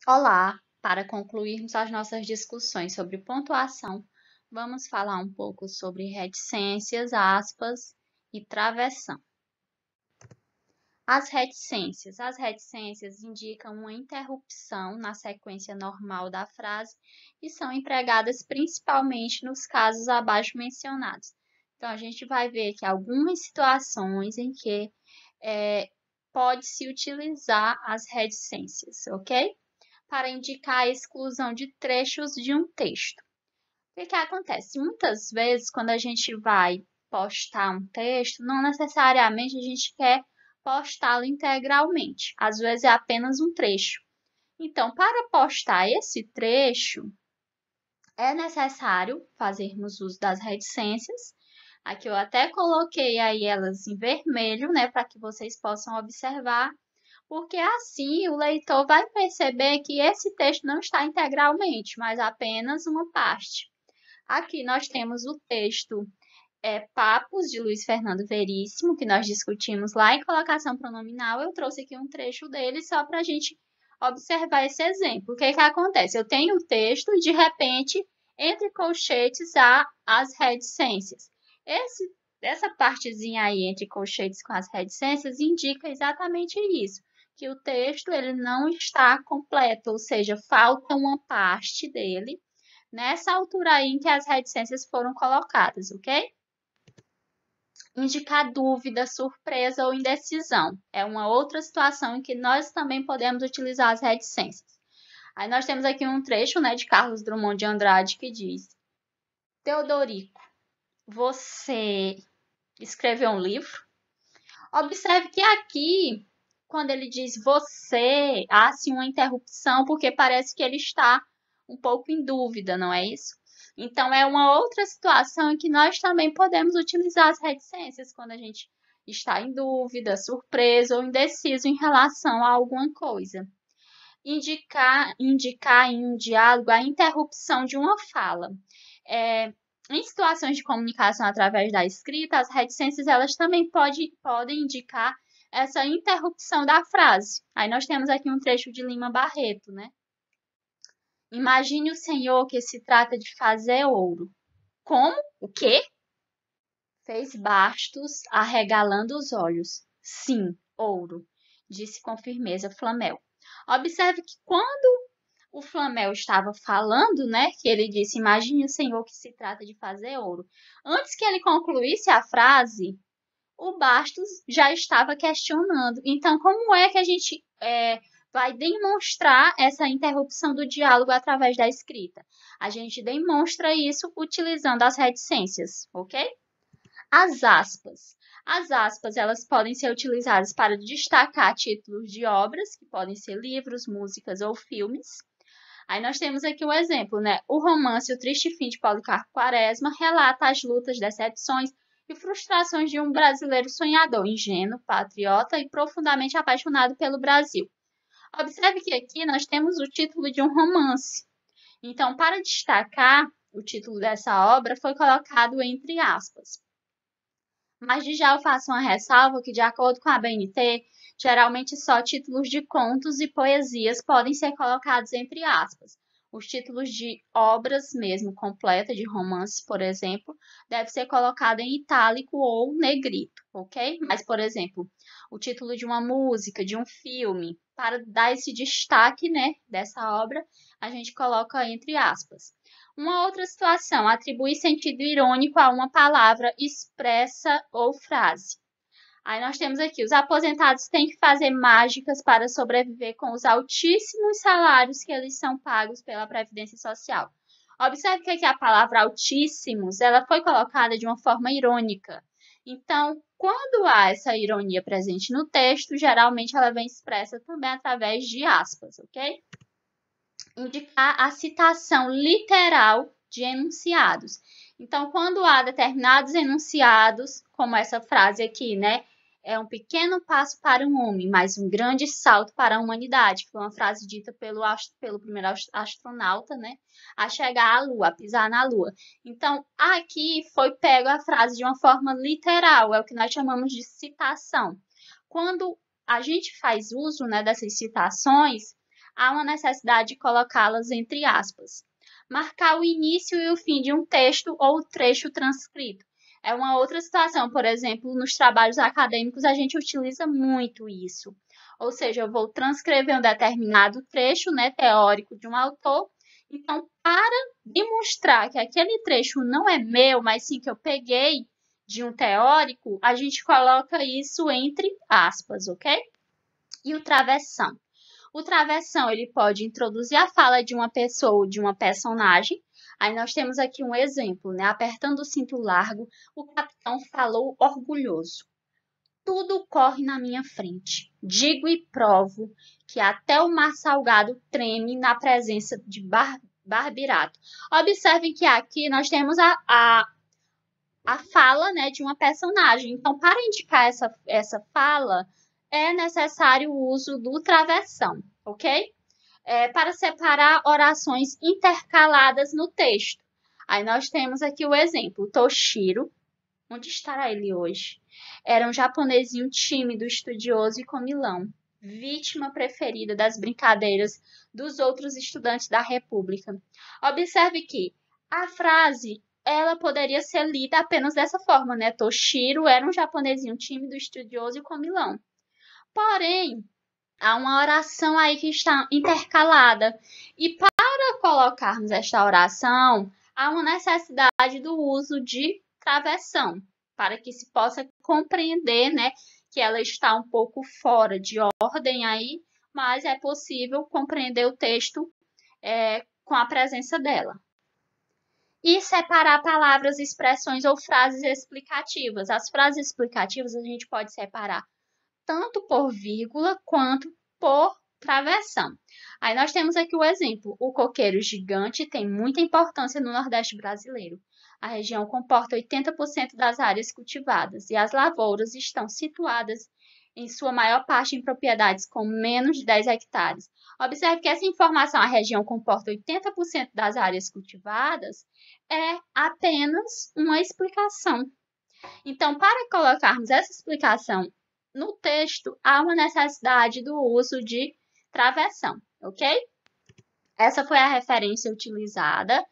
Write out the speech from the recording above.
Olá! Para concluirmos as nossas discussões sobre pontuação, vamos falar um pouco sobre reticências, aspas e travessão. As reticências indicam uma interrupção na sequência normal da frase e são empregadas principalmente nos casos abaixo mencionados. Então, a gente vai ver aqui algumas situações em que pode-se utilizar as reticências, ok? Para indicar a exclusão de trechos de um texto. O que acontece? Muitas vezes, quando a gente vai postar um texto, não necessariamente a gente quer postá-lo integralmente. Às vezes é apenas um trecho. Então, para postar esse trecho, é necessário fazermos uso das reticências. Aqui eu até coloquei aí elas em vermelho, né, para que vocês possam observar, porque assim o leitor vai perceber que esse texto não está integralmente, mas apenas uma parte. Aqui nós temos o texto Papos, de Luiz Fernando Veríssimo, que nós discutimos lá em colocação pronominal. Eu trouxe aqui um trecho dele só para a gente observar esse exemplo. O que acontece? Eu tenho o texto e, de repente, entre colchetes, há as reticências. Essa partezinha aí entre colchetes com as reticências indica exatamente isso, que o texto ele não está completo, ou seja, falta uma parte dele nessa altura aí em que as reticências foram colocadas, ok? Indicar dúvida, surpresa ou indecisão. É uma outra situação em que nós também podemos utilizar as reticências. Aí nós temos aqui um trecho, né, de Carlos Drummond de Andrade que diz: Teodorico, você escreveu um livro? Observe que aqui, quando ele diz você, há sim uma interrupção, porque parece que ele está um pouco em dúvida, não é isso? Então, é uma outra situação em que nós também podemos utilizar as reticências quando a gente está em dúvida, surpreso ou indeciso em relação a alguma coisa. Indicar em um diálogo a interrupção de uma fala. Em situações de comunicação através da escrita, as reticências elas também podem indicar essa interrupção da frase. Aí nós temos aqui um trecho de Lima Barreto, né? Imagine o senhor que se trata de fazer ouro. Como? O quê? Fez Bastos, arregalando os olhos. Sim, ouro, disse com firmeza Flamel. Observe que quando o Flamel estava falando, né, que ele disse, imagine o senhor que se trata de fazer ouro. Antes que ele concluísse a frase, o Bastos já estava questionando. Então, como é que a gente vai demonstrar essa interrupção do diálogo através da escrita? A gente demonstra isso utilizando as reticências, ok? As aspas. As aspas, elas podem ser utilizadas para destacar títulos de obras, que podem ser livros, músicas ou filmes. Aí nós temos aqui o exemplo, né? O romance O Triste Fim de Policarpo Quaresma relata as lutas, decepções e frustrações de um brasileiro sonhador, ingênuo, patriota e profundamente apaixonado pelo Brasil. Observe que aqui nós temos o título de um romance. Então, para destacar o título dessa obra, foi colocado entre aspas. Mas já eu faço uma ressalva que, de acordo com a BNT, geralmente só títulos de contos e poesias podem ser colocados entre aspas. Os títulos de obras mesmo completa, de romances, por exemplo, deve ser colocado em itálico ou negrito, ok? Mas, por exemplo, o título de uma música, de um filme, para dar esse destaque, né, dessa obra, a gente coloca entre aspas. Uma outra situação, atribuir sentido irônico a uma palavra, expressa ou frase. Aí nós temos aqui, os aposentados têm que fazer mágicas para sobreviver com os altíssimos salários que eles são pagos pela Previdência Social. Observe que aqui a palavra altíssimos, ela foi colocada de uma forma irônica. Então, quando há essa ironia presente no texto, geralmente ela vem expressa também através de aspas, ok? Indicar a citação literal de enunciados. Então, quando há determinados enunciados, como essa frase aqui, né? É um pequeno passo para um homem, mas um grande salto para a humanidade. Foi uma frase dita pelo primeiro astronauta, né? A chegar à Lua, a pisar na Lua. Então, aqui foi pego a frase de uma forma literal, é o que nós chamamos de citação. Quando a gente faz uso, né, dessas citações, há uma necessidade de colocá-las entre aspas. Marcar o início e o fim de um texto ou trecho transcrito. É uma outra situação, por exemplo, nos trabalhos acadêmicos a gente utiliza muito isso. Ou seja, eu vou transcrever um determinado trecho, né, teórico de um autor. Então, para demonstrar que aquele trecho não é meu, mas sim que eu peguei de um teórico, a gente coloca isso entre aspas, ok? E o travessão. O travessão, ele pode introduzir a fala de uma pessoa ou de uma personagem. Aí nós temos aqui um exemplo, né? Apertando o cinto largo, o capitão falou orgulhoso. Tudo corre na minha frente. Digo e provo que até o mar salgado treme na presença de Barbirato. Observem que aqui nós temos a fala, né, de uma personagem. Então, para indicar essa fala, é necessário o uso do travessão, ok? Para separar orações intercaladas no texto. Aí nós temos aqui o exemplo. Toshiro, onde estará ele hoje? Era um japonesinho tímido, estudioso e comilão, vítima preferida das brincadeiras dos outros estudantes da República. Observe que a frase ela poderia ser lida apenas dessa forma, né? Toshiro era um japonesinho tímido, estudioso e comilão. Porém, há uma oração aí que está intercalada. E para colocarmos esta oração, há uma necessidade do uso de travessão, para que se possa compreender, né, que ela está um pouco fora de ordem aí, mas é possível compreender o texto com a presença dela. E separar palavras, expressões ou frases explicativas. As frases explicativas a gente pode separar tanto por vírgula quanto por travessão. Aí nós temos aqui o exemplo. O coqueiro gigante tem muita importância no Nordeste brasileiro. A região comporta 80% das áreas cultivadas e as lavouras estão situadas em sua maior parte em propriedades com menos de 10 hectares. Observe que essa informação, a região comporta 80% das áreas cultivadas, é apenas uma explicação. Então, para colocarmos essa explicação no texto, há uma necessidade do uso de travessão, ok? Essa foi a referência utilizada